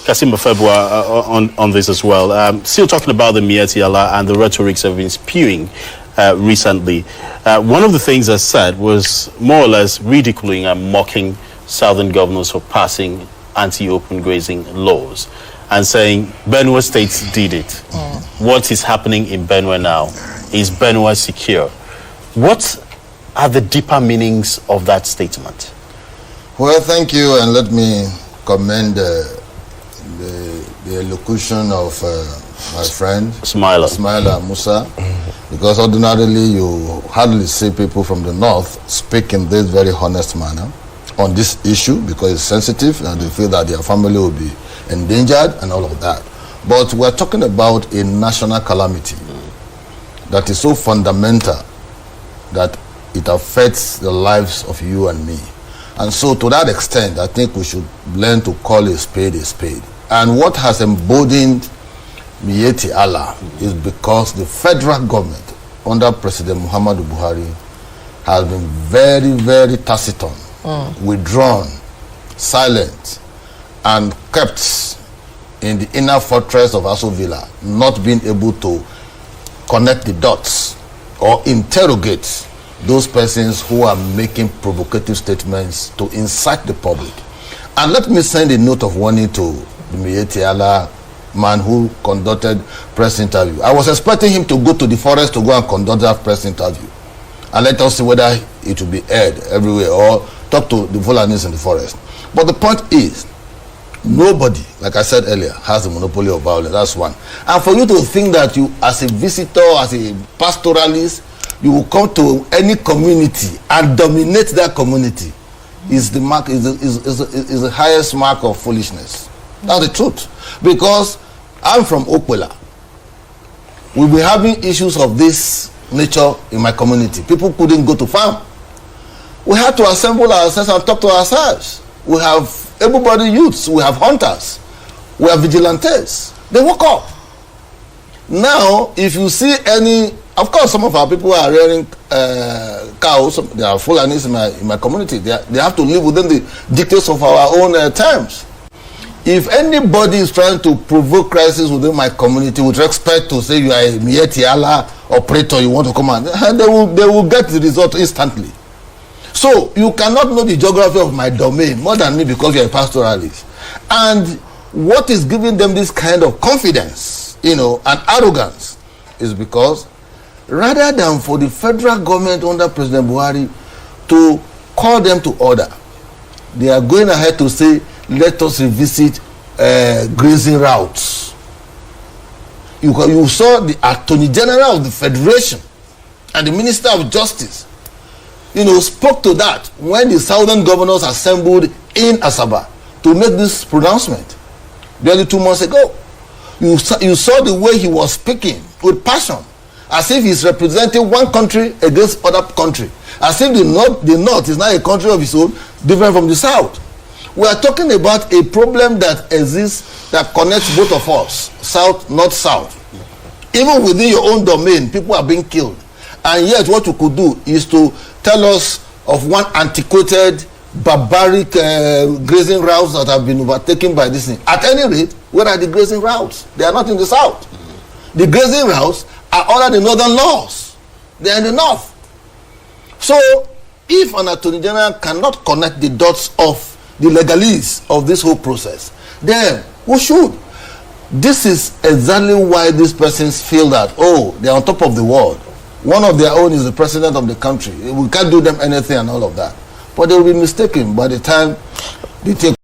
Kassim Afegbua on this as well. Still talking about the Miyetti Allah and the rhetorics have been spewing recently. One of the things I said was more or less ridiculing and mocking southern governors for passing anti-open grazing laws and saying Benue State did it. What is happening in Benue now? Is Benue secure? What are the deeper meanings of that statement? Well, thank you, and let me commend the elocution of my friend Smaila Musa, because ordinarily you hardly see people from the north speak in this very honest manner on this issue, because it's sensitive and they feel that their family will be endangered and all of that. But we're talking about a national calamity that is so fundamental that it affects the lives of you and me. And so to that extent, I think we should learn to call a spade a spade. And what has emboldened Miyetti Allah is because the federal government under President Muhammadu Buhari has been very, very taciturn, withdrawn, silent, and kept in the inner fortress of Aso Villa, not being able to connect the dots or interrogate those persons who are making provocative statements to incite the public. And let me send a note of warning to the Miyetti Allah man who conducted press interview. I was expecting him to go to the forest to go and conduct that press interview, and let us see whether it will be aired everywhere or talk to the Fulanis in the forest. But the point is, nobody, like I said earlier, has a monopoly of violence. That's one. And for you to think that you, as a visitor, as a pastoralist, you will come to any community and dominate that community is the mark, is the highest mark of foolishness. That's the truth. Because I'm from Okwela. We'll be having issues of this nature in my community. People couldn't go to farm. We had to assemble ourselves and talk to ourselves. We have able-bodied youths, we have hunters, we have vigilantes. They woke up. Now, if you see any, of course, some of our people are rearing cows. They are Fulanis in my community. They have to live within the dictates of our own terms. If anybody is trying to provoke crisis within my community with respect to say you are a Miyetti Allah operator, you want to come and they will get the result instantly. So you cannot know the geography of my domain more than me because you are a pastoralist. And what is giving them this kind of confidence, and arrogance is because rather than for the federal government under President Buhari to call them to order, they are going ahead to say, let us revisit grazing routes. You saw the Attorney General of the Federation and the Minister of Justice spoke to that when the southern governors assembled in Asaba to make this pronouncement barely 2 months ago. You saw the way he was speaking with passion, as if he's representing one country against other country, as if the north is not a country of its own, different from the south. We are talking about a problem that exists that connects both of us, south, north, south. Even within your own domain, people are being killed. And yet what you could do is to tell us of one antiquated, barbaric grazing routes that have been overtaken by this thing. At any rate, where are the grazing routes? They are not in the south. The grazing routes are under the northern laws. They are in the north. So, if an Attorney General cannot connect the dots of the legalese of this whole process, then who should? This is exactly why these persons feel that, they are on top of the world. One of their own is the president of the country. We can't do them anything and all of that. But they will be mistaken by the time they take